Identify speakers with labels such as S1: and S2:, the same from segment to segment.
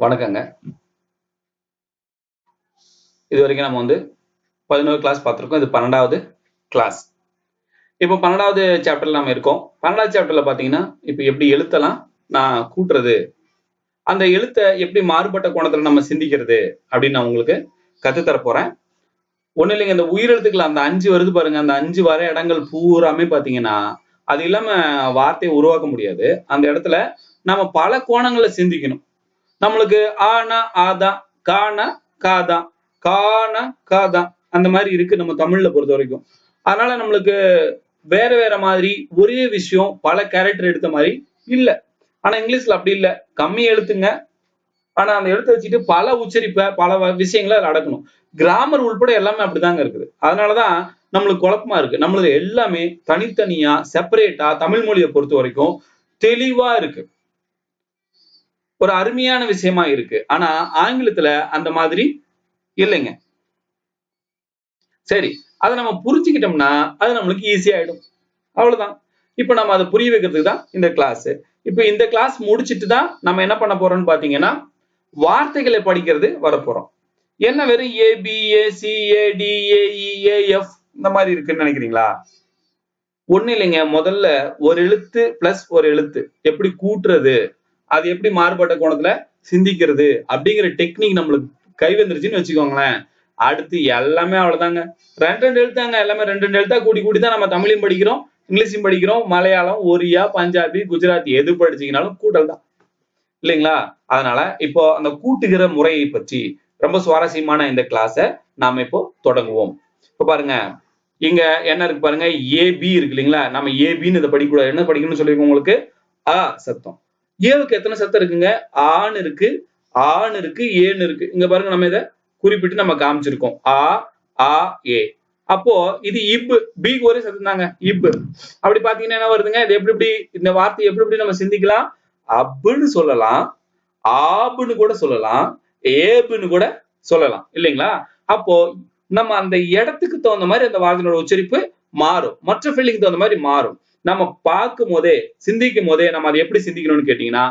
S1: வணக்கங்க. இது வரைக்கும் நம்ம 11 கிளாஸ் பார்த்துருக்கோம். இது 12வது கிளாஸ். இப்போ 12வது சாப்டர்ல நம்ம இருக்கோம். 12வது சாப்டர்ல பாத்தீங்கன்னா இப்போ எப்படி எழுத்தெல்லாம் நான் கூட்டுறது, அந்த எழுத்தை எப்படி மாறுபட்ட கோணத்துல நம்ம சிந்திக்கிறது அப்படின்னு நான் உங்களுக்கு கத்துத்தர போறேன். ஒண்ணு இல்லைங்க, இந்த உயிரெழுத்துக்கள் அந்த 5 வருது பாருங்க, அந்த 5 வர இடங்கள் பூராமே பாத்தீங்கன்னா அது இல்லாம வார்த்தையை உருவாக்க முடியாது. அந்த இடத்துல நம்ம பல கோணங்களை சிந்திக்கணும். நம்மளுக்கு ஆனா ஆதான், கானா காதான், கானா காதான், அந்த மாதிரி இருக்கு நம்ம தமிழ்ல பொறுத்த வரைக்கும். அதனால நம்மளுக்கு வேற வேற மாதிரி ஒரே விஷயம் பல கேரக்டர் எடுத்த மாதிரி இல்ல. ஆனா இங்கிலீஷ்ல அப்படி இல்ல, கம்மி எழுத்துங்க, ஆனா அந்த எழுத்தை வச்சுட்டு பல உச்சரிப்பை பல விஷயங்களை அடக்கணும். கிராமர் உள்பட எல்லாமே அப்படிதாங்க இருக்குது. அதனாலதான் நம்மளுக்கு குழப்பமா இருக்கு. நம்மளுக்கு எல்லாமே தனித்தனியா செப்பரேட்டா தமிழ் மொழியை பொறுத்த வரைக்கும் தெளிவா இருக்கு, ஒரு அருமையான விஷயமா இருக்கு. ஆனா ஆங்கிலத்துல அந்த மாதிரி இல்லைங்க. சரி, அதை நம்ம புரிஞ்சுக்கிட்டோம்னா அது நம்மளுக்கு ஈஸி ஆயிடும், அவ்வளவுதான். இப்ப நம்ம அதை புரிய வைக்கிறதுக்கு தான் இந்த கிளாஸ். இப்ப இந்த கிளாஸ் முடிச்சிட்டு தான் நம்ம என்ன பண்ண போறோம்னு பாத்தீங்கன்னா வார்த்தைகளை படிக்கிறது வரப்போறோம். என்ன வெறும் A B A C A D A E A F இந்த மாதிரி இருக்குன்னு நினைக்கிறீங்களா? ஒண்ணு இல்லைங்க. முதல்ல ஒரு எழுத்து பிளஸ் ஒரு எழுத்து எப்படி கூட்டுறது, அது எப்படி மாறுபட்ட கோணத்துல சிந்திக்கிறது அப்படிங்கிற டெக்னிக் நம்மளுக்கு கை வந்துருச்சுன்னு வச்சுக்கோங்களேன். அடுத்து எல்லாமே அவ்வளவுதாங்க. ரெண்டு எழுத்தாங்க, எல்லாமே ரெண்டு எழுத்தா கூட்டி கூட்டி தான் நம்ம தமிழையும் படிக்கிறோம், இங்கிலீஷும் படிக்கிறோம், மலையாளம், ஒரியா, பஞ்சாபி, குஜராத்தி எது படிச்சீங்கனாலும் கூட்டல் தான் இல்லைங்களா? அதனால இப்போ அந்த கூட்டுகிற முறையை பற்றி ரொம்ப சுவாரஸ்யமான இந்த கிளாஸ நாம இப்போ தொடங்குவோம். இப்ப பாருங்க, இங்க என்ன இருக்கு பாருங்க, ஏபி இருக்கு இல்லைங்களா? நம்ம ஏபின்னு இதை படிக்கக்கூடாது. என்ன படிக்கணும்னு சொல்லிருக்கோம் உங்களுக்கு? அ சத்தம். ஏவுக்கு எத்தனை சத்தம் இருக்குங்க? ஆண் இருக்கு, ஆண் இருக்கு, ஏன்னு இருக்கு. இங்க பாருங்க, நம்ம இதை குறிப்பிட்டு நம்ம காமிச்சிருக்கோம். ஆ ஆ ஏ. அப்போ இது இப், பிக்கு ஒரே சத்தம் தாங்க, இப். அப்படி பாத்தீங்கன்னா என்ன வருதுங்க? இது எப்படி எப்படி இந்த வார்த்தை எப்படி எப்படி நம்ம சிந்திக்கலாம்? அப்புன்னு சொல்லலாம், ஆபுன்னு கூட சொல்லலாம், ஏபுன்னு கூட சொல்லலாம் இல்லைங்களா? அப்போ நம்ம அந்த இடத்துக்கு தகுந்த மாதிரி அந்த வார்த்தையோட உச்சரிப்பு மாறும், மற்ற ஃபீல்டிங்க்கு தகுந்த மாதிரி மாறும். நம்ம பார்க்கும் போதே சிந்திக்கும் போதே நம்ம அதை எப்படி சிந்திக்கணும்னு கேட்டீங்கன்னா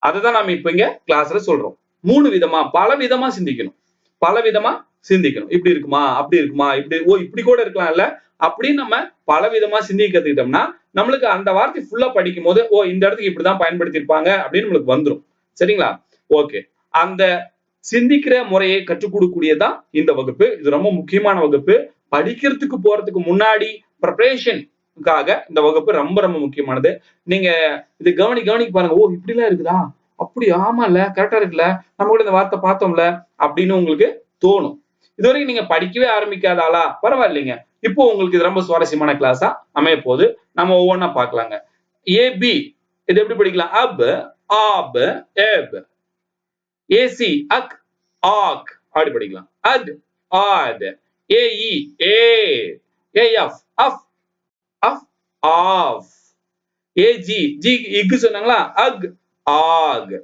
S1: அதுதான் நம்ம இப்ப இங்க கிளாஸ்ல சொல்றோம். 3 விதமா பல விதமா சிந்திக்கணும், பல விதமா சிந்திக்கணும். இப்படி இருக்குமா, அப்படி இருக்குமா, இப்படி ஓ இப்படி கூட இருக்கலாம்ல அப்படின்னு நம்ம பல விதமா சிந்திக்க கத்துக்கிட்டோம்னா நம்மளுக்கு அந்த வார்த்தை ஃபுல்லா படிக்கும் போது ஓ இந்த இடத்துக்கு இப்படிதான் பயன்படுத்தி இருப்பாங்க அப்படின்னு நம்மளுக்கு வந்துடும். சரிங்களா? ஓகே, அந்த சிந்திக்கிற முறையை கற்றுக் கொடுக்கக்கூடியதான் இந்த வகுப்பு. இது ரொம்ப முக்கியமான வகுப்பு. படிக்கிறதுக்கு போறதுக்கு முன்னாடி ப்ரிப்பரேஷனுக்காக இந்த வகுப்பு ரொம்ப ரொம்ப முக்கியமானது. நீங்க இது கவனிக்க பாருங்க. ஓ இப்படி எல்லாம் இருக்குதா, அப்படி ஆமால, கரெக்டா இருக்குல்ல, நம்ம கூட இந்த வார்த்தை பார்த்தோம்ல அப்படின்னு உங்களுக்கு தோணும். இதுவரைக்கும் நீங்க படிக்கவே ஆரம்பிக்காத ஆளா? பரவாயில்லைங்க, இப்போ உங்களுக்கு இது ரொம்ப சுவாரஸ்யமான கிளாஸா அமைய போது நம்ம ஒவ்வொன்னா பார்க்கலாங்க. ஏபி இது எப்படி படிக்கலாம்? அப், ஆப், ஏப். ஏசி அக், ஆக் அப்படி படிக்கலாம். அட், ஆட். A E, A. ஏஎஃப், அஃப், அஃப், ஆஃப். ஏஜி, ஜி இக்கு சொன்னாங்களா? அக், ஆக்.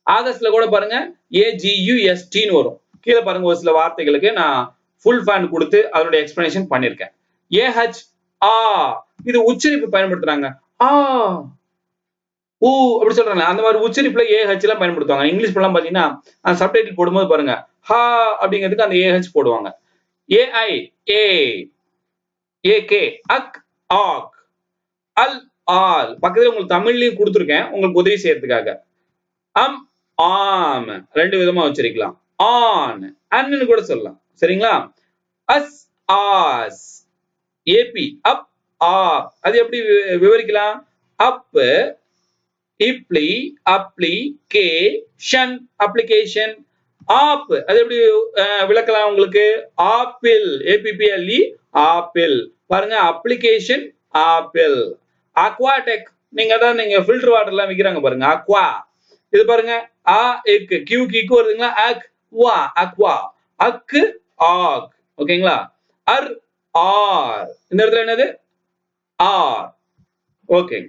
S1: ஆகஸ்ட்ல கூட பாருங்க ஏஜியூஎஸ்டின்னு வரும். கீழே பாருங்க, ஒரு சில வார்த்தைகளுக்கு நான் ஃபுல் ஃபேன் கொடுத்து அதனுடைய எக்ஸ்பிளனேஷன் பண்ணிருக்கேன். ஏஹெச், ஆ, இது உச்சரிப்பு பயன்படுத்துறாங்க. ஆ ஊ அப்படி சொல்றாங்க. அந்த மாதிரி உச்சரிப்புல ஏஹெச் எல்லாம் பயன்படுத்துவாங்க. இங்கிலீஷ் எல்லாம் பாத்தீங்கன்னா அந்த சப்டைட்டில் போடும்போது பாருங்க ஹா அப்படிங்கிறதுக்கு அந்த ஏஹெச் போடுவாங்க. ஏஐ, ஏ, ஏகே, அக், ஆக், அல், ஆல். பக்கத்துல உங்களுக்கு தமிழ்லயும் கொடுத்துருக்கேன் உங்களுக்கு உதவி செய்யறதுக்காக. அம், ஆம் ரெண்டு விதமா உச்சரிக்கலாம். ஆன், அன்னு கூட சொல்லலாம். சரிங்களா? As, as. AP, up, app. அது எப்படி விவரிக்கலாம்? அப், இப்ளி, அப்ளிகேஷன், அப்ளிகேஷன். ஆப் அது எப்படி விளக்கலாம் உங்களுக்கு? Apple, A P P L E, apple. பாருங்க, அப்ளிகேஷன், ஆப்பிள். அக்வாடெக், நீங்க தான் நீங்க ஃபில்டர் வாட்டர் எல்லாம் விக்கிறாங்க பாருங்க, அக்வா. இது பாருங்க, ஆ இக்கு, கியூ கிக்கு வருதுங்களா? அக், வா, அக்வா. அக்கு, ஆக். ஓகேங்களா? அர், ஆர். இந்த இடத்துல என்னது? ஆர். ஓகே,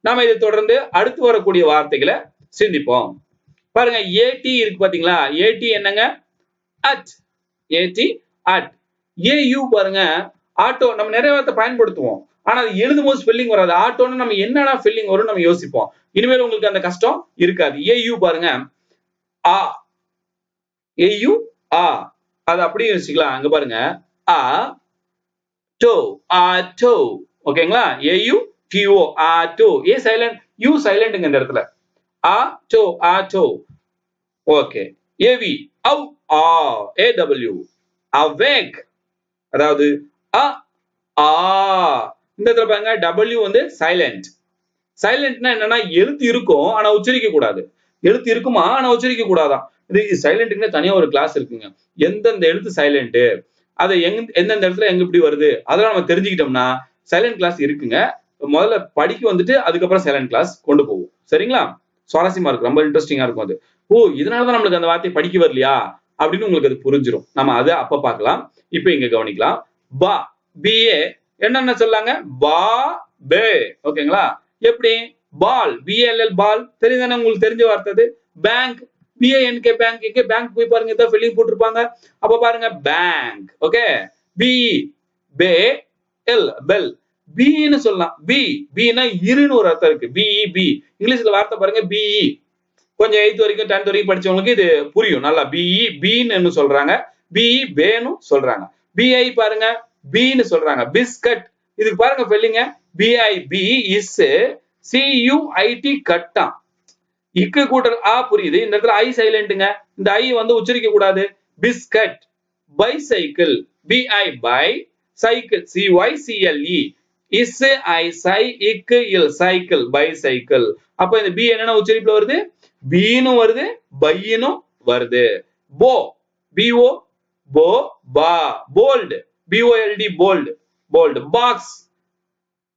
S1: நாம இதை தொடர்ந்து அடுத்து வரக்கூடிய வார்த்தைகளை சிந்திப்போம். பாருங்க, ஏடி இருக்கு பாத்தீங்களா? ஏடி என்னங்க? அட். A T at. ஏயு பாருங்க, ஆட்டோ. நம்ம நிறைய வார்த்தை பயன்படுத்துவோம், ஆனா அது எழுதும் போது ஸ்பெல்லிங் வராது. ஆட்டோன்னு நம்ம என்னடா ஸ்பெல்லிங் வரும் நம்ம யோசிப்போம். இனிமேல் உங்களுக்கு அந்த கஷ்டம் இருக்காது. ஏயு பாருங்க, ஆ, ஏயு ஆ, அது அப்படியே வச்சுக்கலாம். அங்க பாருங்க, ஆ டோ, ஆட்டோ. ஓகேங்களா? A U T O, auto. A silent, U சைலண்ட்ங்க இந்த இடத்துல. Auto, auto. ஓகே. ஏவி, அவ், ஆ, ஏடபிள்யூ, அவேக். அதாவது அ, ஆ. இந்த இடத்துல பாருங்க, டபிள்யூ வந்து சைலண்ட். சைலண்ட்னா என்னன்னா எழுத்து இருக்கும் ஆனா உச்சரிக்க கூடாது. எழுத்து இருக்குமா ஆனா உச்சரிக்க கூடாதான். இது சைலண்ட்க்கு தனியா ஒரு கிளாஸ் இருக்குங்க. எந்தெந்த எழுத்து சைலண்ட், அதை எந்தெந்த இடத்துல எங்க இப்படி வருது அதெல்லாம் நம்ம தெரிஞ்சுக்கிட்டோம்னா சைலண்ட் கிளாஸ் இருக்குங்க. முதல்ல படிக்க வந்துட்டு அதுக்கப்புறம் சைலண்ட் கிளாஸ் கொண்டு போவோம். சரிங்களா? சுவாரஸ்யமா இருக்கும், ரொம்ப இன்ட்ரெஸ்டிங்கா இருக்கும் அது. ஓ, இதனாலதான் நம்மளுக்கு அந்த வார்த்தை படிக்க வரலையா அப்படின்னு உங்களுக்கு அது புரிஞ்சிடும். நம்ம அதை அப்ப பார்க்கலாம். இப்ப இங்க கவனிக்கலாம். பா, பிஏ என்னென்ன சொல்லாங்க? பா, பே. ஓகேங்களா? எப்படி? பால், பிஎல்எல் பால் தெரியுதானே, உங்களுக்கு தெரிஞ்ச வார்த்தை. Bank, B A N K bank. எங்க பேங்க் போய் பாருங்க, ஏதோ ஃபில்லிங் போட்டிருப்பாங்க. அப்ப பாருங்க பேங்க். ஓகே. பி, பே, எல், பெல். பின்னு சொல்லலாம். பி, பின்னா இருன்னு ஒரு அர்த்தம் இருக்கு. B E, be. இங்கிலீஷ்ல வார்த்தை பாருங்க, பிஇ. கொஞ்சம் 8th வரைக்கும் 10th வரைக்கும் படிச்சவங்களுக்கு இது புரியும் நல்லா. பிஇ பின்னு சொல்றாங்க, பிஇ பேன்னு சொல்றாங்க. பிஐ பாருங்க, பின்னு சொல்றாங்க. பிஸ்கட், இதுக்கு பாருங்க ஸ்பெல்லிங், பிஐபி இஸ் சியூஐடி கட்டா. இக்கு கூட்டல் ஆ புரியுது. இந்த இடத்துல ஐ சைலண்ட்ங்க. இந்த ஐ வந்து உச்சரிக்க கூடாது. Biscuit. Bicycle, B I bi, cycle C Y C L E, is I சை இக்கு இல் சைக்கிள், பைசைக்கிள். அப்ப இந்த பி என்னென்ன உச்சரிப்புல வருது? பீனு வருது, பையினும் வருது. போ, பிஓ, போ, பா. Bold, B O L D, bold, bold. Box,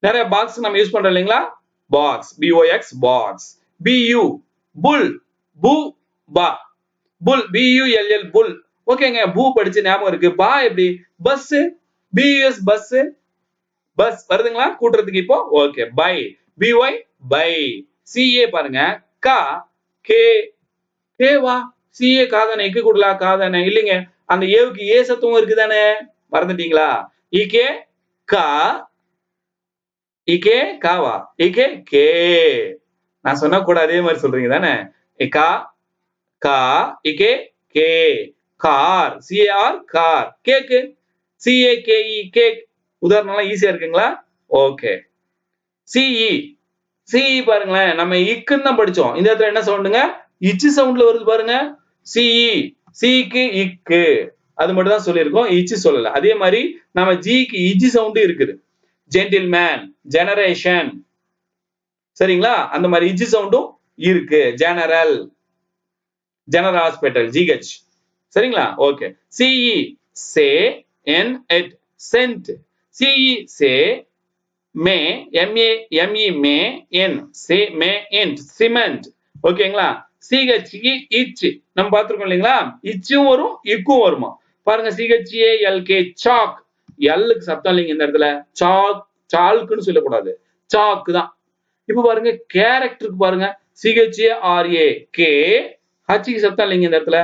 S1: நிறைய பாக்ஸ் நம்ம யூஸ் பண்றோம் இல்லைங்களா? Box, B O X, box. B U, bull, பூ, பா. புல், பியூஎல்எல், புல். ஓகேங்க, பூ படிச்சு ஞாபகம் இருக்கு. பா எப்படி? Bus, பியூஎஸ், bus. பஸ் வருதுங்களா கூட்டுறதுக்கு இப்போ? Okay. By, B Y, by. C A பாருங்க, கா, கே, கேவா. சிஏ காதானே, இக்கு கூடலா காதானே? இல்லைங்க, அந்த ஏவுக்கு ஏ சத்தமும் இருக்குதானே, மறந்துட்டீங்களா? இகே கா, இகே காவா, இகே கே. நான் சொன்ன கூட அதே மாதிரி சொல்றீங்க தானே? கா, கா, இகே K. Car, C A R, car. Cake, C A K E, cake. உதாரணம் ஈஸியா இருக்குங்களா? ஓகே. சிஇ, சிஇ பாருங்களேன், நம்ம இக்குன்னு தான் படிச்சோம். இந்த இடத்துல என்ன சவுண்டுங்க? இச்சு சவுண்ட்ல வருது பாருங்க. சிஇ, சிக்கு இக்கு, அது மட்டும் தான் சொல்லியிருக்கோம், இச்சு சொல்லல. அதே மாதிரி நம்ம ஜிக்கு இஜி சவுண்டு இருக்குது. Gentleman, generation. சரிங்களா? அந்த மாதிரி இஜி சவுண்டும் இருக்கு. General, general hospital, G H. சரிங்களா? ஓகே. சிஇ, சே, என், எட், சென்ட். சிஇ, சே, மே, எம்ஏ, எம்இ, மே, என், சே, மே, என்ட், சிமெண்ட். ஓகேங்களா? சிஹெச்இ, இச். நம்ம பார்த்திருக்கோம் இல்லைங்களா? இச்சும் வரும், இக்கும் வருமா பாருங்க. CHA, L K, chalk. எல்லுக்கு சத்தம் இல்லைங்க இந்த இடத்துல. சாக், சால்க்குன்னு சொல்லக்கூடாது, சாக்கு தான். இப்ப பாருங்க கேரக்டருக்கு பாருங்க, சிஹெச்ஏ, ஆர்ஏ, கே. ஹச்சுக்கு சத்தம் இல்லைங்க இந்த இடத்துல.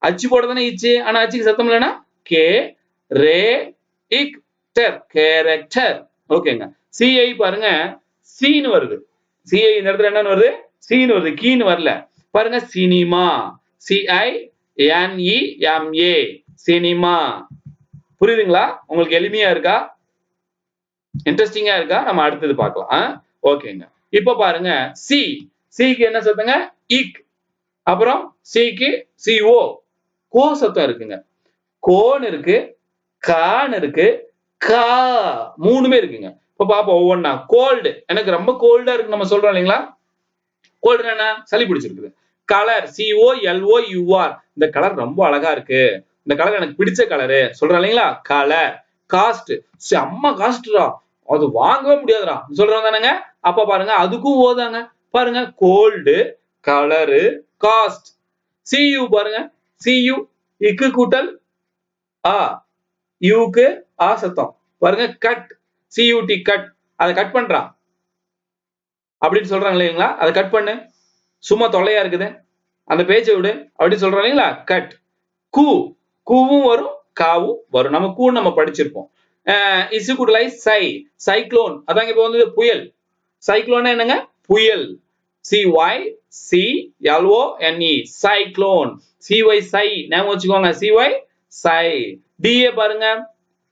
S1: அச்சு போடுறதானே இச்சு, ஆனா அச்சுக்கு சத்தம் இல்லைன்னா கே, ரே, இக், டர், கேரக்டர். ஓகேங்க. சிஐ பாருங்க, சீனு வருது. சிஐ இந்த இடத்துல என்னன்னு வருது? சீனு வருது, கீனு வரல. பாருங்க சினிமா, சிஐ என்இ எம்ஏ, சினிமா. புரியுதுங்களா? உங்களுக்கு எளிமையா இருக்கா? இன்ட்ரெஸ்டிங்கா இருக்கா? நம்ம அடுத்தது பார்க்கலாம். ஓகேங்க. இப்ப பாருங்க சி, சிக்கு என்ன சத்தங்க? இக். அப்புறம் சிக்கு சிஓ, கோ சத்தம் இருக்குங்க. கோன்னு இருக்கு, கான்னு இருக்கு, கா, மூணுமே இருக்குங்க. இப்ப பாப்போம் ஒவ்வொன்னா. கோல்டு, எனக்கு ரொம்ப கோல்டா இருக்கு நம்ம சொல்றோம் இல்லைங்களா? கோல்டு என்ன? சளி பிடிச்சிருக்குது. கலர், சிஓ எல்ஓ யூஆர், இந்த கலர் ரொம்ப அழகா இருக்கு, இந்த கலர் எனக்கு பிடிச்ச கலரு சொல்றோம் இல்லைங்களா? கலர். காஸ்ட், செம்ம காஸ்ட்ரா, அது வாங்கவே முடியாதுடா சொல்றோம் தானேங்க? அப்ப பாருங்க அதுக்கும் ஓதாங்க. பாருங்க கோல்டு, கலரு, காஸ்ட். சியூ பாருங்க, சியூ இக்கு கூட்டல் ஆ, யூக்கு ஆ சத்தம். பாருங்க கட், சியூடி கட், அதை கட் பண்றான் அப்படின்னு சொல்றாங்க இல்லைங்களா? அதை கட் பண்ணு, சும்மா தொல்லையா இருக்குது, அந்த பேஜை விடு அப்படின்னு சொல்றோம் இல்லைங்களா? கட். கூ, கூவும் வரும், காவும் வரும். நம்ம கூ நம்ம படிச்சிருப்போம். இசு கூட்டலை சை, சைக்ளோன். அதாங்க இப்ப வந்து புயல். சைக்ளோன் என்னங்க? புயல், CYCLONE, cyclone, CY சை, ஞாபகம் வச்சுக்கோங்க, CY சை. DA பாருங்க,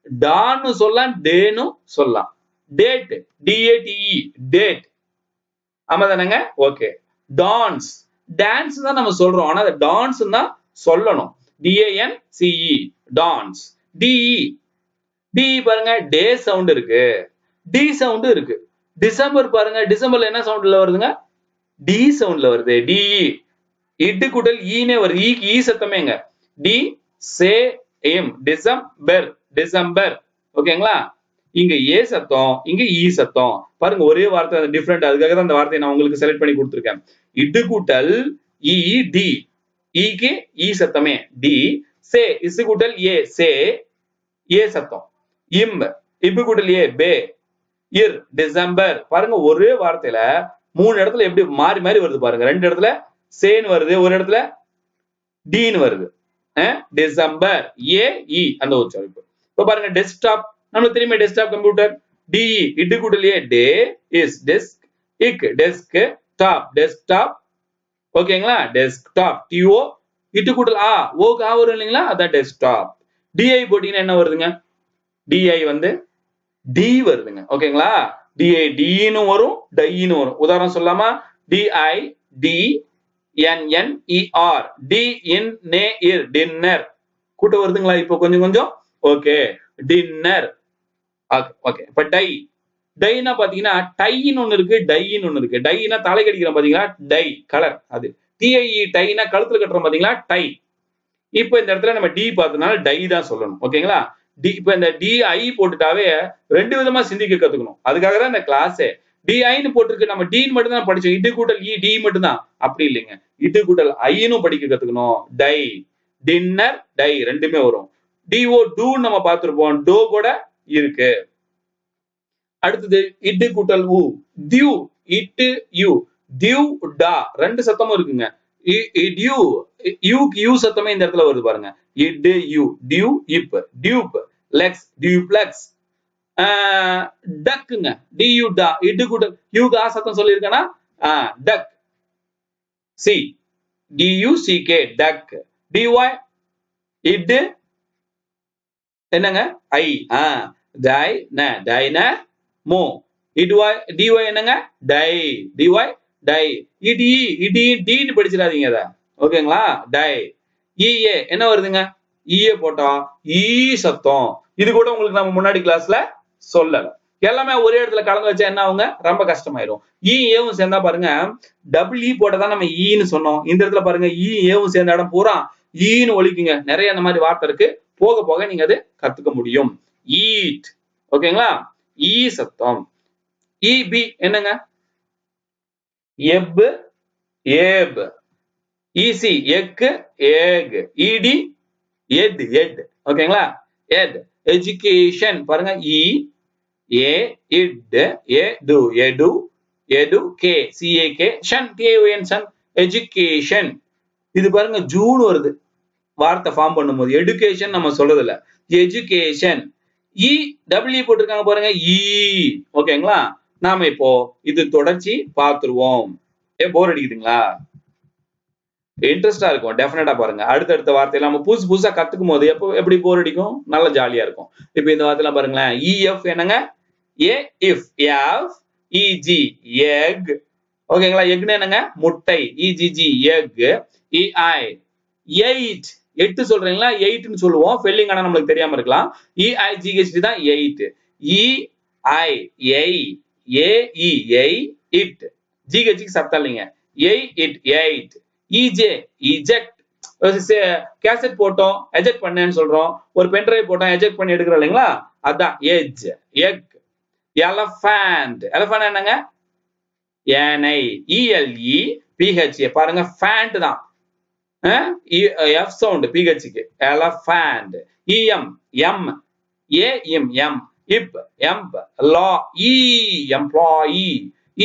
S1: டான்னு சொல்லலாம், டேன்னு சொல்லலாம். Date, DATE, date. ஆமா தானங்க? ஓகே. டான்ஸ், டான்ஸ் தான் நம்ம சொல்றோம், ஆனா டான்ஸ் தான் சொல்லணும். DANCE, dance. DE, DE பாருங்க, டே சவுண்ட் இருக்கு, டி சவுண்ட் இருக்கு. டிசம்பர் பாருங்க, டிசம்பர்ல என்ன சவுண்ட்ல வருதுங்க? டி சவுண்ட்ல வருது. DE, இட்டு கூட்டல் ஈனே வருது, ஈ சத்தமேங்க. டி சே எம், டிசம்பர், டிசம்பர். ஓகேங்களா? இங்க ஏ சத்தம், இங்க ஈ சத்தம். பாருங்க ஒரே வார்த்தை டிஃபரெண்ட், அதுக்காக தான் அந்த வார்த்தையை நான் உங்களுக்கு செலக்ட் பண்ணி கொடுத்திருக்கேன். இட்டு கூட்டல் இ டி, ஈக்கு ஈ சத்தமே டி. சே, இசு கூட்டல் ஏ சே, ஏ சத்தம். இம், இப்பு கூட்டல் ஏ பே, இர், டிசம்பர். பாருங்க ஒரே வார்த்தையில 3 இடத்துல எப்படி மாறி மாறி வருது பாருங்க. 2 இடத்துல சேன்னு வருது, ஒரு இடத்துல டீன்னு வருது. டிசம்பர், ஏ இ அந்த உச்சரிப்பு. இப்ப பாருங்க டெஸ்க்டாப், நமக்கு தெரியுமே டெஸ்க்டாப் கம்ப்யூட்டர். டிஇ, இட்டு கூட்டல் ஏ டே, இஸ் டெஸ்க், இக் டெஸ்க், டாப் டெஸ்க்டாப். ஓகேங்களா? டெஸ்க்டாப், டிஓ, இட்டு கூட்டல் ஆ, ஓக்கு ஆ வரும் இல்லைங்களா, அதான் டெஸ்க்டாப். டிஐ போட்டீங்கன்னா என்ன வருதுங்க? டிஐ வந்து டி வருதுங்க. ஓகேங்களா? டிஐ டின்னு வரும், டைன்னு வரும். உதாரணம் சொல்லாமா? டிஐ டி NNER, டி இன் நே இர், டின்னர். கூட்ட வருதுங்களா இப்போ கொஞ்சம் கொஞ்சம்? Okay, dinner. ஓகே. இப்ப டை, டைனா பாத்தீங்கன்னா டைன்னு ஒண்ணு இருக்கு, டைன்னு ஒண்ணு இருக்கு. டைனா தலை கடிக்கிறோம் பாத்தீங்களா, டை கலர் அது. டிஐஇ டைனா கழுத்துல கட்டுறோம் பாத்தீங்களா, டை. இப்போ இந்த இடத்துல நம்ம டி பார்த்தனால டை தான் சொல்லணும். ஓகேங்களா? டி, இப்ப இந்த டிஐ போட்டுட்டாவே 2 விதமா சிந்திக்க கத்துக்கணும். அதுக்காக தான் இந்த கிளாஸ். டிஐன்னு போட்டுருக்கு, நம்ம டி மட்டும் தான் படிச்சோம். இட்டு கூட்டல் இ டி மட்டும் தான், அப்படி இல்லைங்க. இட்டு கூட்டல் ஐன்னு படிக்க கத்துக்கணும். டை, டின்னர், டை ரெண்டுமே வரும். டிஓ டூ நம்ம பார்த்திருப்போம், டோ கூட இருக்கு. அடுத்தது இட்டு கூட்டல் உ, டியூ, இட்டு யூ, டியூ டா, 2 சத்தமும் இருக்குங்க. டியூ, யூ சத்தமே இந்த இடத்துல வருது பாருங்க. இட்டு யூ, டியூ இப், டியூப், லெக்ஸ், டியூப்ளெக்ஸ். டக்குங்க, டியூ டா, இட்டு கூட்டல் யூக்கு ஆ சத்தம் சொல்லியிருக்கேனா, டக். சி, டியூசிகே, டக். டிஒய், இட்டு என்னங்க, ஐ, டை ந, டைன மோ. இட்ஒய், டிஒய் என்னங்க, டை, டிஒய் டை. இடி, இடி டின்னு படிச்சிடாதீங்க அத. ஓகேங்களா? டை. இஏ என்ன வருதுங்க? இஏ போட்டா ஈ சத்தம். இது கூட உங்களுக்கு நம்ம முன்னாடி கிளாஸ்ல சொல்லல. எல்லாமே ஒரே இடத்துல கலந்து வச்சா என்ன ஆகுங்க? ரொம்ப கஷ்டமாயிரும். இ ஏவும் சேர்ந்தா பாருங்க, டபுள் இ போட்டதான் நம்ம ஈன்னு சொன்னோம். இந்த இடத்துல பாருங்க இ ஏவும் சேர்ந்த இடம் பூரா ஈன்னு ஒலிக்குங்க. நிறைய அந்த மாதிரி வார்த்தை இருக்கு, போக போக நீங்க அது கத்துக்க முடியும். ஈட். ஓகேங்களா? ஈ சத்தம். இபி என்னங்க? எப், ஏப். ஈசி, எக்கு, ஏக். இடி, எட், எட். ஓகேங்களா? எட். எஜுகேஷன் பாருங்க, இ ஏ இட், எடு, எடு, எடு, கே, சிஏகே, ஷன், டிஏஒஎன், ஷன். எஜுகேஷன். இது பாருங்க ஜூன் வருது வார்த்தை ஃபார்ம் பண்ணும்போது, எடுகேஷன் நம்ம சொல்றது இல்ல, எஜுகேஷன். இ டபிள்யூ போட்டிருக்காங்க பாருங்க, இ. ஓகேங்களா? நாம இப்போ இது தொடர்ச்சி பார்த்துருவோம். போர் அடிக்குதுங்களா? இன்ட்ரெஸ்டா இருக்கும், டெஃபினட்டா பாருங்க. அடுத்தடுத்த வார்த்தையெல்லாம் நம்ம புதுசு புதுசா கத்துக்கும் போது எப்படி போர் அடிக்கும், நல்ல ஜாலியா இருக்கும். இப்ப இந்த வார்த்தையெல்லாம் பாருங்களேன். இஎஃப் என்னங்க? ஏ இஃப், எஃப். இஜி எக். ஓகேங்களா? எக்னு என்னங்க? முட்டை. EGG egg. இஐ எயிட், 8 சொல்றீங்களா, 8ன்னு சொல்லுவோம். ஸ்பெல்லிங் ஆனா நம்மளுக்கு தெரியாம இருக்கலாம். இஐஜிஹெச்டி தான் 8. இஐ எய், ஏஇ எய், இட். ஜிஹெச்க்கு சத்தம் இல்லைங்க. எய் இட், எயிட். E J eject. கேசட் போட்டோம் எஜெக்ட் பண்ணேன்னு சொல்றோம். ஒரு பென்ட்ரைவ் போட்டோம் எஜெக்ட் பண்ணி எடுக்கிறோம் இல்லைங்களா, அதான் எஜ், எக். எலஃபண்ட், எலஃபண்ட் என்னங்க? யானை. இஎல்இ பிஹெச்ஏ பாருங்க, ஃபேண்ட் தான். எஃப் சவுண்ட் பிஹெச்க்கு, elephant. E M, M, A M, M. இப், எம்ப். லா, இ, employee.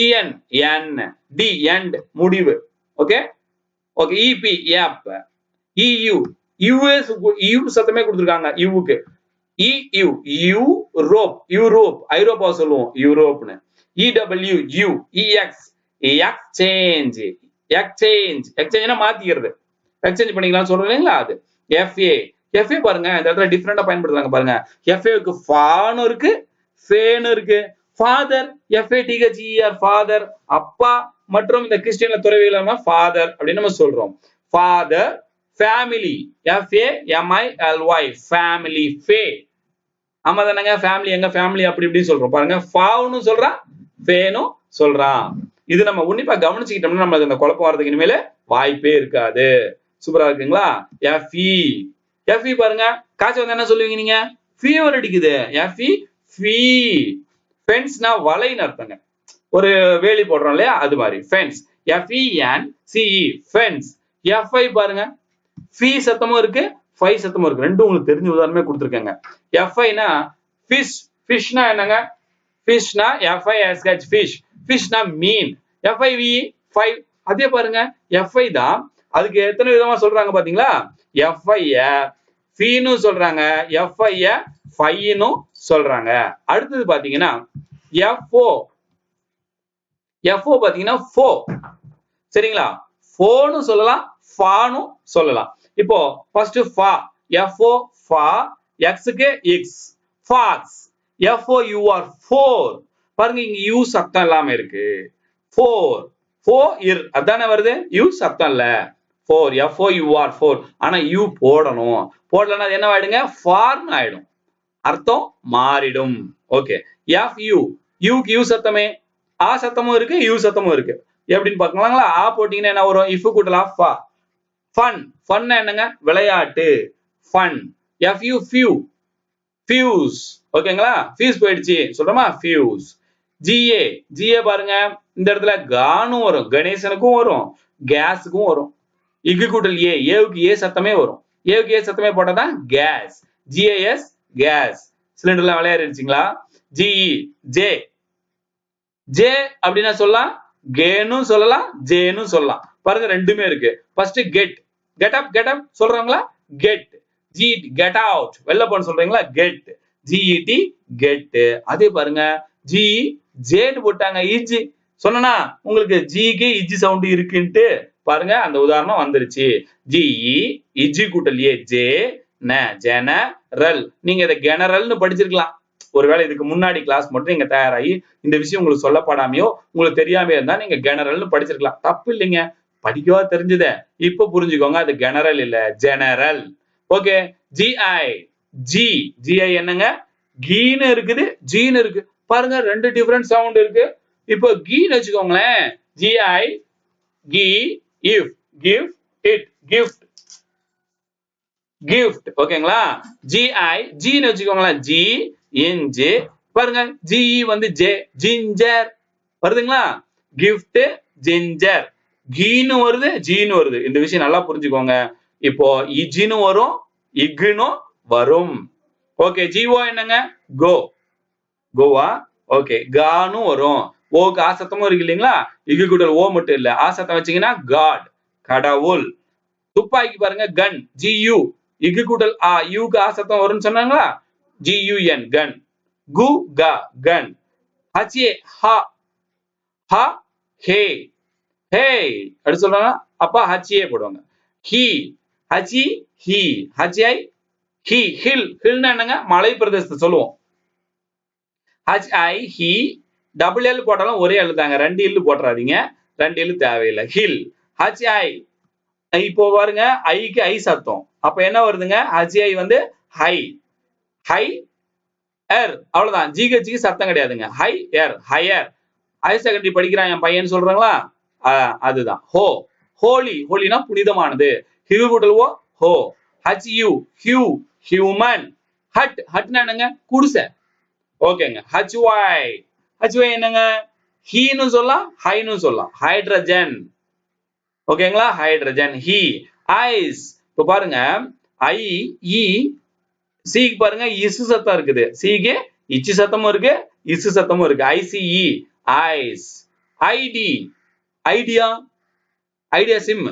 S1: E N, N. T, end, முடிவு. Okay okay. இபி, எப். இயு, யுஎஸ், யூ சத்தமே கொடுத்துருக்காங்க யுவுக்கு. இயு, யூரோப், யூரோப், ஐரோப்பா சொல்லுவோம் யூரோப்னு. இடபிள்யூ, யூ. இஎக்ஸ், எக்ஸ்சேஞ்ச். எக்ஸ்சேஞ்ச்னா மாத்திக்கிறது, எக்ஸ்சேஞ்ச் பண்ணிக்கலாம் சொல்றோம் இல்லைங்களா, அது எஃப்ஏ. எஃப்ஏ பாருங்க இந்த இடத்துல டிஃபரெண்டா பயன்படுத்துறாங்க பாருங்க. எஃப்ஏக்கு ஃபான்னு இருக்கு, ஃபேன்னு இருக்கு. ஃபாதர், எஃப்ஏடிஹெச்இஆர் ஃபாதர், அப்பா. மற்றும் இந்த கிறிஸ்டியன்ல துறவிகள் ஃபாதர் அப்படின்னு நம்ம சொல்றோம். ஃபாதர், ஃபேமிலி, FAMILY ஃபேமிலி, ஃபே. ஆமா தானங்க, ஃபேமிலி எங்க ஃபேமிலி அப்படி இப்படி சொல்றோம் பாருங்க. ஃபாவுன்னு சொல்றான், ஃபேனும் சொல்றான். இது நம்ம உன்னிப்பா கவனிச்சுக்கிட்டோம்னா நம்மளுக்கு இந்த குழப்பம் வரதுக்கு இனிமேல வாய்ப்பே இருக்காது. சூப்பரா இருக்குங்களா? எஃப்இ பாருங்க, காய்ச்சல் வந்து என்ன சொல்லுவீங்க நீங்க? ஃபீவர் அடிக்குது. ஃபீ. ஃபென்ஸ்னா வலைன்னு அர்த்தங்க, ஒரு வேலி போடுறோம் இல்லையா, அது மாதிரி ஃபென்ஸ். FENCE fence. எஃப்ஐ பாருங்க, ஃபீ சத்தமும் இருக்கு, ஃபை சத்தமும் இருக்கு. ரெண்டும் உங்களுக்கு தெரிஞ்ச உதாரணமே கொடுத்துருக்காங்க. எஃப்ஐனா ஃபிஷ். ஃபிஷ்னா என்னங்க? ஃபிஷ்னா FISH ஃபிஷ். ஃபிஷ்னா மீன். FIV five. அதே பாருங்க எஃப்ஐ தான். அதுக்கு எத்தனை விதமா சொல்றாங்க பாத்தீங்களா? எஃப்ஐய ஃபீன்னு சொல்றாங்க, எஃப்ஐய ஃபைன்னு சொல்றாங்க. அடுத்தது பாத்தீங்கன்னா எஃப்ஓ பாத்தீங்கன்னா ஃபோ. சரிங்களா? ஃபோன்னு சொல்லலாம், ஃபான்னு சொல்லலாம். இப்போ ஃபர்ஸ்ட் ஃபா, எஃப்ஓ ஃபா, எக்ஸ்க்கு எக்ஸ், ஃபாக்ஸ். FOUR four. பாருங்க இங்க யூ சத்தம் இல்லாம இருக்கு. ஃபோர், அதானே வருது, யூ சத்தம் இல்ல. Four, FOUR four. ஆனா யூ போடணும், போடலன்னா என்ன ஆயிடுங்க? ஃபார்னு ஆயிடும், அர்த்தம் மாறிடும். ஓகே. FU, யூக்கு யூ சத்தமே, ஆ சத்தமும் இருக்கு, யூ சத்தமும் இருக்கு. எப்படின்னு பாக்கலாங்களா? ஆ போட்டீங்கன்னா என்ன வரும்? இஃப் கூட்டலாம் ஃபா. ஃபன். ஃபன்னா என்னங்க? விளையாட்டு, ஃபன். FU few, fuse. ஓகேங்களா? ஃபியூஸ் போயிடுச்சு சொல்றோமா, ஃபியூஸ். GA பாருங்க இந்த இடத்துல கானும் வரும், கணேசனுக்கும் வரும், கேஸுக்கும் வரும். இக்கு கூட்டல் ஏவுக்கு ஏ சத்தமே வரும். ஏவுக்கு ஏ சத்தமே போட்டாதான் கேஸ். GAS gas. சிலிண்டர்லாம் விளையாடிருச்சுங்களா? ஜே அப்படின்னா சொல்லலாம், கேன்னு சொல்லலாம், ஜேன்னு சொல்லலாம். பாருங்க ரெண்டுமே இருக்கு. ஃபர்ஸ்ட் கெட் அப் சொல்றாங்களா? கெட். கெட் அவுட், வெளில போன்னு சொல்றீங்களா? கெட். GET get. அதே பாருங்க ஜேன்னு போட்டாங்க, இஜ். சொன்னா உங்களுக்கு ஜிக்கு இஜ் சவுண்ட் இருக்குன்ட்டு பாருங்க அந்த உதாரணம் வந்துருச்சு. இஜ் கூட்டல் ஜே ஜெனரல். நீங்க இதை ஜெனரல்னு படிச்சிருக்கலாம். ஒருவேளை இதுக்கு முன்னாடி கிளாஸ் மட்டும் நீங்க தயாராகி இந்த விஷயம் உங்களுக்கு சொல்லப்படாமையோ உங்களுக்கு தெரியாம இருந்தா நீங்க ஜெனரல்னு படிச்சிருக்கலாம். தப்பு இல்லைங்க, படிக்கவா தெரிஞ்சத. இப்ப புரிஞ்சுக்கோங்க, அது ஜெனரல் இல்ல, ஜெனரல். ஓகே. GI என்னங்க? கீன்னு இருக்குது, ஜீன்னு இருக்கு. பாருங்க ரெண்டு டிஃபரெண்ட் சவுண்ட் இருக்கு. இப்போ கீன்னு வச்சுக்கோங்களேன், GI Ki, if, give, it, gift. ஓகேங்களா? ஜின்னு வச்சுக்கோங்களேன், ஜி இன்ஜி. பாருங்க GE வந்து ஜிஞ்சர் வருதுங்களா? Gift, ginger. கீன்னு வருது, ஜீன்னு வருது. இந்த விஷயம் நல்லா புரிஞ்சுக்கோங்க. இப்போ இஜின்னு வரும், இக்னு வரும். ஓகே. GO என்னங்க? கோவா. ஓகே. கானு வரும். ஓக்கு ஆசத்தமும் இருக்கு இல்லைங்களா? இக்கு கூட்டல் ஓ மட்டும் இல்ல, ஆசத்தம் வச்சீங்கன்னா காட், கடவுள். துப்பாக்கி பாருங்க, கன். GU இக்கு கூட்டல் ஆ, யூக்கு ஆசத்தம் வரும்னு சொன்னாங்களா? GUN கன். கன். HA ஹா, ஹே அப்படி சொல்றாங்க. அப்பா HA போடுவாங்க. HI ஹில்னா என்னங்க? மலை பிரதேசத்தை சொல்லுவோம். HI டபுள் எல் போட்டாலும் ஒரே எழுதாங்க, ரெண்டு எல்லு போட்டுறாதீங்க, ரெண்டு எல்லு தேவையில்லை. ஹில். HI இப்போ பாருங்க ஐக்கு ஐ சத்தம், அப்ப என்ன வருதுங்க? HI வந்து ஹை அவ்வளவுதான். ஜிக்கு சத்தம் கிடையாதுங்க. ஹையர். ஹையர் செகண்டரி படிக்கிறான் என் பையன் சொல்றாங்களா? அதுதான். ஹோலினா புனிதமானது. ஹியூ கூட்டல் ஓ, ஹோ. HU human. ஹட்னா என்னங்க? குடிசை. ஓகேங்க. HY என்னங்க? ஹீன்னு சொல்லலாம், ஹைன்னு சொல்லலாம். ஹைட்ரஜன். ஓகேங்களா? ஹைட்ரஜன். ஐஸ். இப்ப பாருங்க சிக்கு பாருங்க இசு சத்தம் இருக்குது, சிக்கு இச்சு சத்தமும் இருக்கு, இசு சத்தமும் இருக்கு. ICE ice. Idea SIM.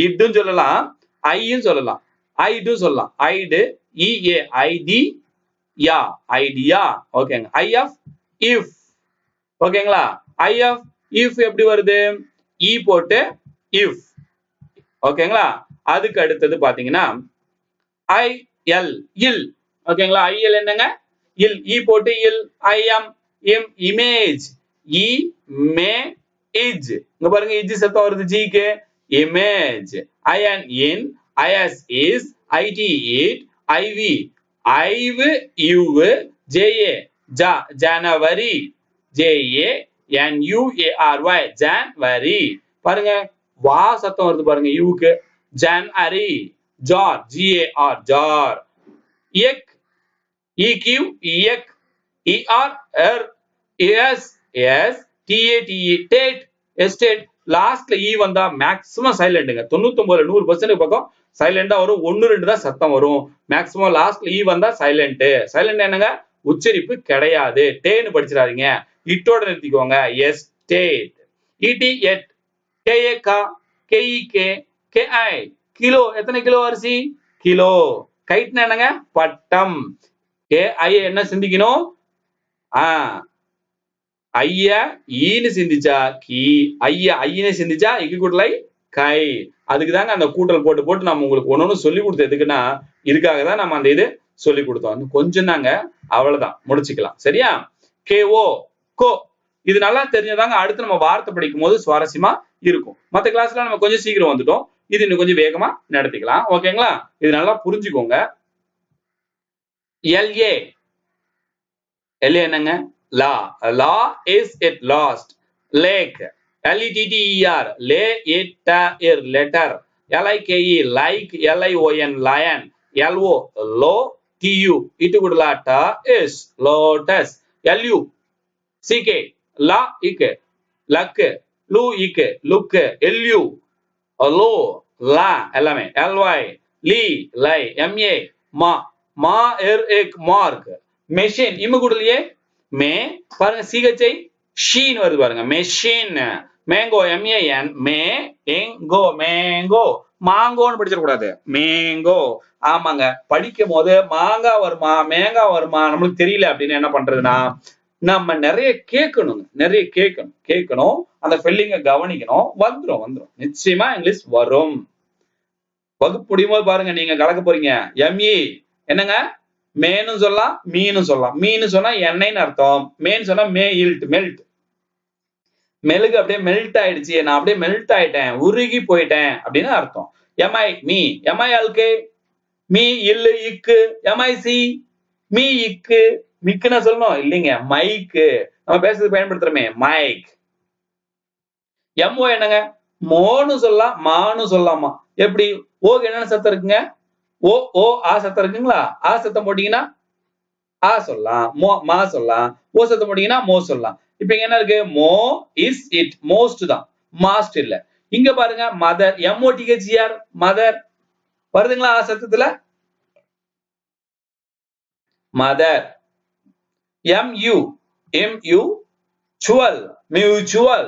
S1: இட்டும் சொல்லலாம், ஐயும் சொல்லலாம், ஐடும் சொல்லலாம். ஐடியா. ஓகேங்க. IF if. ஓகேங்களா? IF if எப்படி வருது? E போட்டு if. ஓகேங்களா? அதுக்கு அடுத்தது பாத்தீங்கன்னா IL இல். ஓகேங்களா? IL என்னங்க? இல். E போட்டு இல். I am image. E May is. இங்க பாருங்க is சத்தம் வருது G க்கு. Image. IN in. IS is. IT it. IV I've you've. JA ja January. JANUARY January. பாருங்க வா சத்தம் வருது பாருங்க யூக்கு. January. Jar GAR jar. EK EQ EK ER ER ES S TATE TATE estate. லாஸ்ட்ல E வந்தா maximum சைலண்ட்ங்க. 99 100% பக்கம் சைலண்டா வரும். 1 2 தான் சத்தம் வரும். மேக்ஸிமம் லாஸ்ட்ல E வந்தா சைலண்ட். சைலண்ட் என்னங்க? உச்சரிப்பு கிடையாது. டேன்னு படிச்சிடாதீங்க. இட்டோட நிறுத்திக்கோங்க. எஸ்டேட். இடி எட். KAK KEK KI kilo. எத்தனை கிலோ அரிசி? கிலோ. கைட்னா என்னங்க? பட்டம். KI என்ன சிந்திக்கணும்? ஐய ஈன்னு சிந்திச்சா கி. ஐய ஐயன்னு சிந்திச்சா இக்கு கூட்டலை கை. அதுக்கு தாங்க அந்த கூட்டல் போட்டு போட்டு நம்ம உங்களுக்கு ஒன்னொன்னு சொல்லி கொடுத்தது எதுக்குன்னா இதுக்காக தான் நம்ம அந்த இது சொல்லி கொடுத்தோம். கொஞ்சம் தாங்க, அவ்வளவுதான், முடிச்சுக்கலாம். சரியா? KO கோ. இது நல்லா தெரிஞ்சதாங்க அடுத்து நம்ம வார்த்தை படிக்கும் போது சுவாரஸ்யமா இருக்கும். மற்ற கிளாஸ்ல நம்ம கொஞ்சம் சீக்கிரம் வந்துட்டோம். இது இன்னும் கொஞ்சம் வேகமா நடத்திக்கலாம். ஓகேங்களா? இது நல்லா புரிஞ்சுக்கோங்க. LA LA என்னங்க? லா. லா is it lost. Lake LETTER lay it letter. LIKE like LION lion. LO low TU itu gudlata is lotus. LU CK la ike luck lu ike look LU LO la எல்லாமே. LY lee லை. MA ma ma ek mark. Machine இம்மு கூடலையே மே. பாருங்க சிகச்சை Sheen வருது பாருங்க. Machine. Mango MAN மே எங்கோ mango. மாங்கோன்னு படிச்சிட கூடாது. Mango. ஆமாங்க, படிக்கும் போது மாங்கா வருமா மேங்கா வருமா நம்மளுக்கு தெரியல அப்படின்னு என்ன பண்றதுன்னா நம்ம நிறைய கேட்கணுங்க. நிறைய கேட்கணும். அந்த ஸ்பெல்லிங்க கவனிக்கணும். வந்துரும் நிச்சயமா இங்கிலீஷ் வரும். வகுப்பு முடியும் போது பாருங்க நீங்க கலக்க போறீங்க. ME என்னங்க? மேனு சொல்லலாம், மீனு சொல்லலாம். மீனு சொன்னா எண்ணெய்னு அர்த்தம். மேன்னு சொன்னா மெல்ட். மெழுகு அப்படியே மெல்ட் ஆயிடுச்சு, நான் அப்படியே மெல்ட் ஆயிட்டேன், உருகி போயிட்டேன் அப்படின்னு அர்த்தம். MI me. MILK மீ இல்லு இக்கு. MIC மீ இக்கு. மிக்குன்னு சொல்லணும் இல்லைங்க, மைக்கு. நம்ம பேசுறது பயன்படுத்துறோமே மைக். MO என்னங்க? மோனு சொல்லலாம், மானு சொல்லலாமா. எப்படி? ஓக்கு என்னென்ன சத்தம் இருக்குங்க? ஓ ஓ ஆ சத்தம் இருக்குங்களா? ஆ சத்தம் போட்டீங்கன்னா ஆ சொல்லலாம். மா சொல்லலாம். ஓ சத்தம் போட்டீங்கன்னா மோ சொல்லலாம். இப்ப இங்க என்ன இருக்கு? மோ இஸ் இட். மோஸ்ட் தான், மாஸ்ட் இல்ல. இங்க பாருங்க மதர். MOTHER மதர் வருதுங்களா ஆ சத்தத்துல? மதர். MU mutual mutual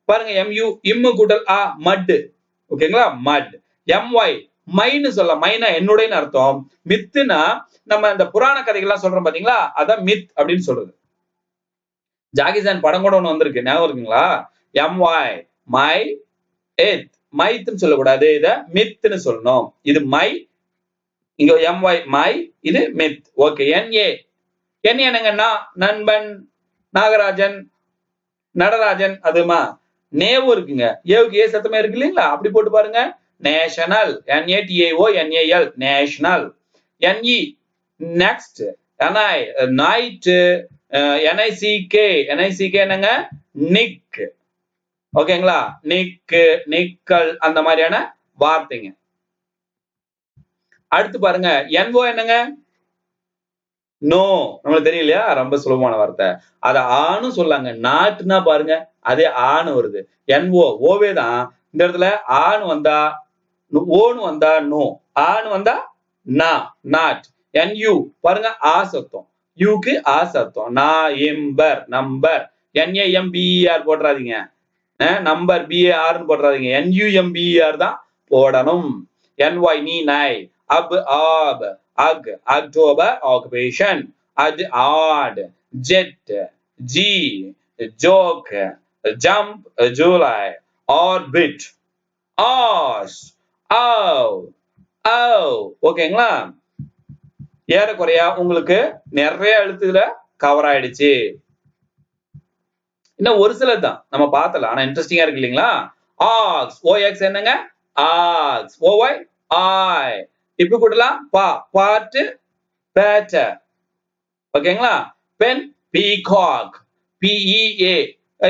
S1: பாருங்க. MU இம்மு கூட்டல் ஆ மட். ஓகேங்களா? மட். MY மைன்னு சொல்லலாம். மைனா என்னுடைய அர்த்தம். மித்துனா நம்ம இந்த புராண கதைகள்லாம் சொல்றோம் பாத்தீங்களா, அதான் மித் அப்படின்னு சொல்றது. ஜாகிசான் படம் கூட ஒண்ணு வந்திருக்கு, ஞாபகம் இருக்குங்களா? MY மை எத். மைத்துன்னு சொல்லக்கூடாது, இத மித்னு சொல்லணும். இது மை, இங்க MY மை, இது மித். ஓகே. NA என்னங்கன்னா நண்பன், நாகராஜன், நடராஜன். அதுமா நேவும் இருக்குங்க. ஏவுக்கு ஏ சத்தமே இருக்கு இல்லைங்களா? அப்படி போட்டு பாருங்க. National. NATIONAL national. NE next. NI night. NICK என்னங்க? நிக். ஓகேங்களா? நிக்கு, நிக்கல், அந்த மாதிரியான வார்த்தைங்க. அடுத்து பாருங்க. NO என்னங்க? நோ. நம்மளுக்கு தெரியலையா? ரொம்ப சுலபமான வார்த்தை. அத ஆணு சொல்லாங்க. நாட்டுனா பாருங்க அதே ஆணு வருது. NO ஓவே தான். இந்த இடத்துல ஆணு வந்தா ஓனு வந்தா நோ, ஆணு வந்தா நா, நாட். NU பாருங்க ஆ சத்தம். யூக்கு ஆ சத்தம். நா எம்பர் நம்பர். NAMBER போடுறாதீங்க. நம்பர் BAR போடுறாதீங்க. NUMBER தான் போடணும். NY நீ நாய். அப் ஆப். ug, October, occupation. Ad, odd, jet, G, joke, jump, July, orbit, osh, ow, ow. ஓகேங்களா? ஏறக்குறையா உங்களுக்கு நிறைய எழுத்துல கவர் ஆயிடுச்சு. இன்னும் ஒரு சிலர் தான் நம்ம பார்த்தலாம், ஆனா இன்ட்ரெஸ்டிங்கா இருக்கு இல்லைங்களா? ஆக்ஸ், OX என்னங்க? Ox, OY, I. இப்படி கூட்டலாம் பா, பாட்டு, பேட்டர். ஓகேங்களா? Pen, peacock, PEA.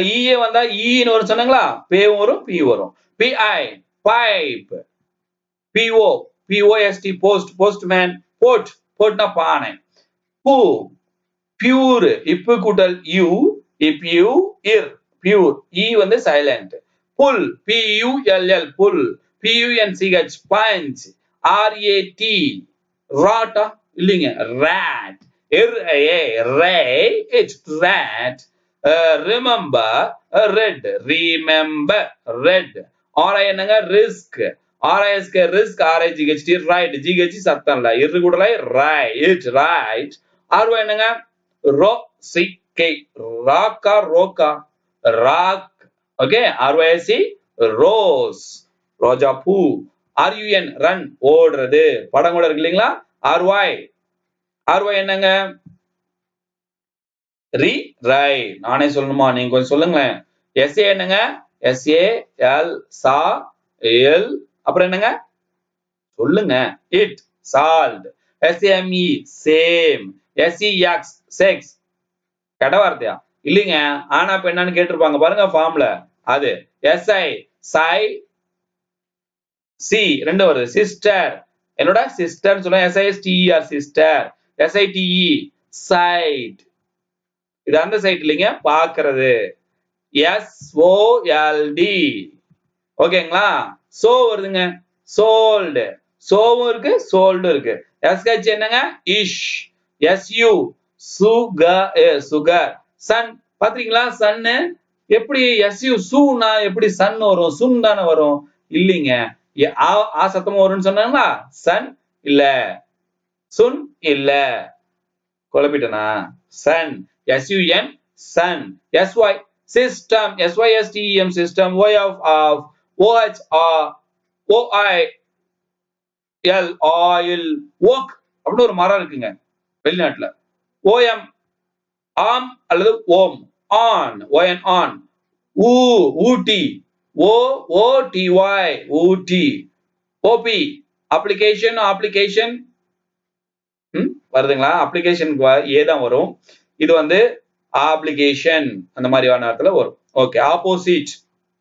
S1: EA வந்தா ஈன்னு வரும் சொன்னாங்களா? பே வரும், பி வரும். PI, pipe. PO, POST, post, postman, pot, போட்னா பானை. பூ, பியூர், இப்பு கூட்டல் யூ, இப்யூ, இர், பியூர். E வந்து silent. Pull, PULL, pull. PUNCH, punch. RAT, ராட்டா இல்லைங்க, rat. RAT, rat. Remember, red. Remember, red. RI என்னங்க? Risk. RISK, risk. RIGHT, right. GH சத்தம் இல்ல, இரு கூடல ரைட், ரைட். RY என்னங்க? ரோ, சிக்கை. ராக்கா, ரோக்கா, ராக். ஓகே, RYC, ரோஸ், ரோஜா பூ. RUN, ரன், ஓடுறது. படம் கூட இருக்கு இல்லைங்களா? RY என்னங்க? ரை. நானே சொல்லணுமா? நீங்க கொஞ்சம் சொல்லுங்களேன். SA என்னங்க? SAL, சா, எல். அப்புறம் என்னங்க? சொல்லுங்க. It, salt. SAME, same. SEX, sex. கெட்ட வார்த்தையா? இல்லைங்க, ஆனா இப்ப என்னன்னு கேட்டிருப்பாங்க பாருங்க ஃபார்ம்ல. அது SI, சை, சி ரெண்டு வருது. சிஸ்டர், என்னோட சிஸ்டர் சொல்ல. SISTER, sister. SITE, site. இது அந்த சைட் இல்லைங்க, பாக்குறது. SOLD. ஓகேங்களா? சோ வருதுங்க, சோல்டு. சோவும் இருக்கு, சோல்டு இருக்கு. SH என்னங்க? இஷ். SU, sugar, sugar. சன், பாத்தீங்களா? சன்னு எப்படி SU சூனா எப்படி சன் வரும்? சுன் தானே வரும். இல்லைங்க, ஆ சத்தமா வரும்னு சொன்னாங்களா? சன் இல்ல, சுன் இல்ல. குழப்பிட்டனா? Sun, SUN, sun. SY, system. SYSTEM, system. Y of OH, OIL, oil. Oak அப்படின்னு ஒரு மரம் இருக்குங்க வெளிநாட்டுல. OM, ஆம் அல்லது ஓம், on. ON, on. Ooty. OOTY, Ooty. OP, application, application. வருதுங்களா? அப்ளிகேஷனுக்கு ஏதான் வரும். இது வந்து அப்ளிகேஷன் அந்த மாதிரி நேரத்துல வரும். ஓகே, ஆப்போசிட்,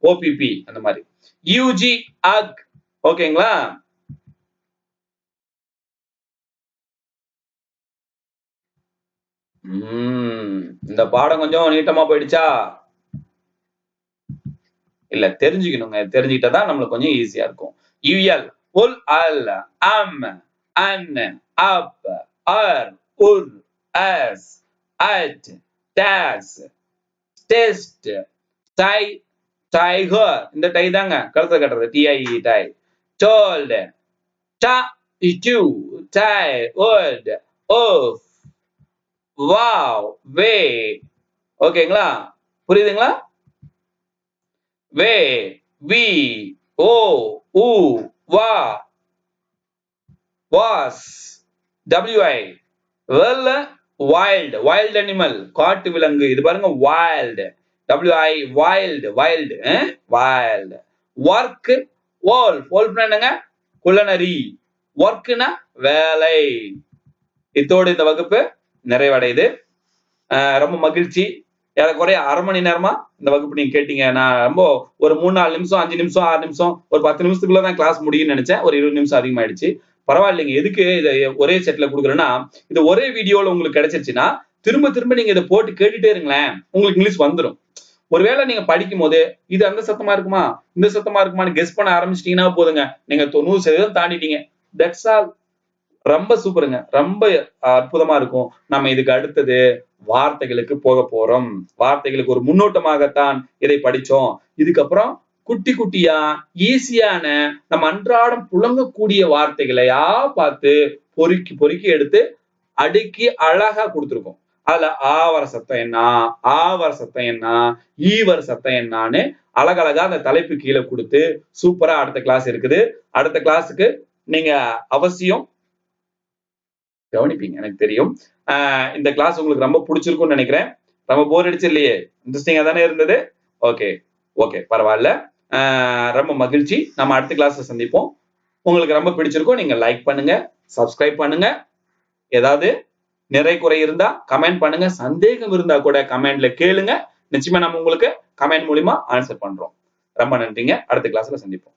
S1: OPP அந்த மாதிரி. UG, அக். ஓகேங்களா? இந்த பாடம் கொஞ்சம் நீட்டமா போயிடுச்சா? இல்ல, தெரிஞ்சுக்கணுங்க. தெரிஞ்சுக்கிட்டா நம்மளுக்கு கொஞ்சம் ஈஸியா இருக்கும். UL, உல், அல், அம், அன், அப், அர், உர், அஸ், அட், டாஸ், டெஸ்ட், டை, டைகர். இந்த டை தாங்க கழுத்தை கட்டுறது. TIE, tie. டோல்ட், டா, டு, tie, wood, off, wow, way. ஓகேங்களா? புரியுதுங்களா? வே, வி, ஓ, ஊ, வா, was, WI. Well, wild, wild animal, காட்டு விலங்கு. இது பாருங்க, wild, WI, wild, wild, wild. Work, wolf. வோல்ஃப்னா என்னங்க? குள்ளநரி. ஒர்க்னா வேலை. இதோடு இந்த வகுப்பு நிறைவடையுது. ரொம்ப மகிழ்ச்சி. ஏறக்குறைய அரை மணி நேரமா இந்த வகுப்பு நீங்க கேட்டீங்க. நான் ரொம்ப ஒரு 3-4 நிமிஷம், 5 நிமிஷம், 6 நிமிஷம், ஒரு 10 நிமிஷத்துக்குள்ளதான் கிளாஸ் முடியும்னு நினைச்சேன். ஒரு 20 நிமிஷம் அதிகமாயிடுச்சு. பரவாயில்லைங்க. எதுக்கு இதை ஒரே செட்ல கொடுக்குறேன்னா, இது ஒரே வீடியோல உங்களுக்கு கிடைச்சிருச்சுன்னா திரும்ப திரும்ப நீங்க இதை போட்டு கேட்டுட்டே இருங்களேன், உங்களுக்கு இங்கிலீஷ் வந்துடும். ஒருவேளை நீங்க படிக்கும் போது இது அந்த சத்தமா இருக்குமா, இந்த சத்தமா இருக்குமான்னு கெஸ் பண்ண ஆரம்பிச்சிட்டீங்கன்னா போதுங்க, நீங்க 90% தாண்டிட்டீங்க. That's all. ரொம்ப சூப்பருங்க, ரொம்ப அற்புதமா இருக்கும். நம்ம இதுக்கு அடுத்தது வார்த்தைகளுக்கு போக போறோம். வார்த்தைகளுக்கு ஒரு முன்னோட்டமாகத்தான் இதை படிச்சோம். இதுக்கப்புறம் குட்டி குட்டியா ஈஸியான நம்ம அன்றாடம் புழங்கக்கூடிய வார்த்தைகளையா பார்த்து பொறுக்கி பொறுக்கி எடுத்து அடுக்கி அழகா கொடுத்துருக்கோம். அதுல ஆ வர சத்தம் என்ன, ஆ வர சத்தம் என்ன, ஈ வர சத்தம் என்னன்னு அழகழகா அந்த தலைப்பு கீழே கொடுத்து சூப்பரா அடுத்த கிளாஸ் இருக்குது. அடுத்த கிளாஸுக்கு நீங்க அவசியம் கவனிப்பீங்க, எனக்கு தெரியும். இந்த கிளாஸ் உங்களுக்கு ரொம்ப பிடிச்சிருக்கும்னு நினைக்கிறேன். ரொம்ப போர் அடிச்சு இல்லையே, இன்ட்ரெஸ்டிங்கா தானே இருந்தது. ஓகே ஓகே, பரவாயில்ல. ரொம்ப மகிழ்ச்சி. நம்ம அடுத்த கிளாஸ்ல சந்திப்போம். உங்களுக்கு ரொம்ப பிடிச்சிருக்கும், நீங்க லைக் பண்ணுங்க, சப்ஸ்கிரைப் பண்ணுங்க. ஏதாவது நிறை குறை இருந்தா கமெண்ட் பண்ணுங்க. சந்தேகம் இருந்தா கூட கமெண்ட்ல கேளுங்க. நிச்சயமா நம்ம உங்களுக்கு கமெண்ட் மூலியமா ஆன்சர் பண்றோம். ரொம்ப நன்றிங்க. அடுத்த கிளாஸ்ல சந்திப்போம்.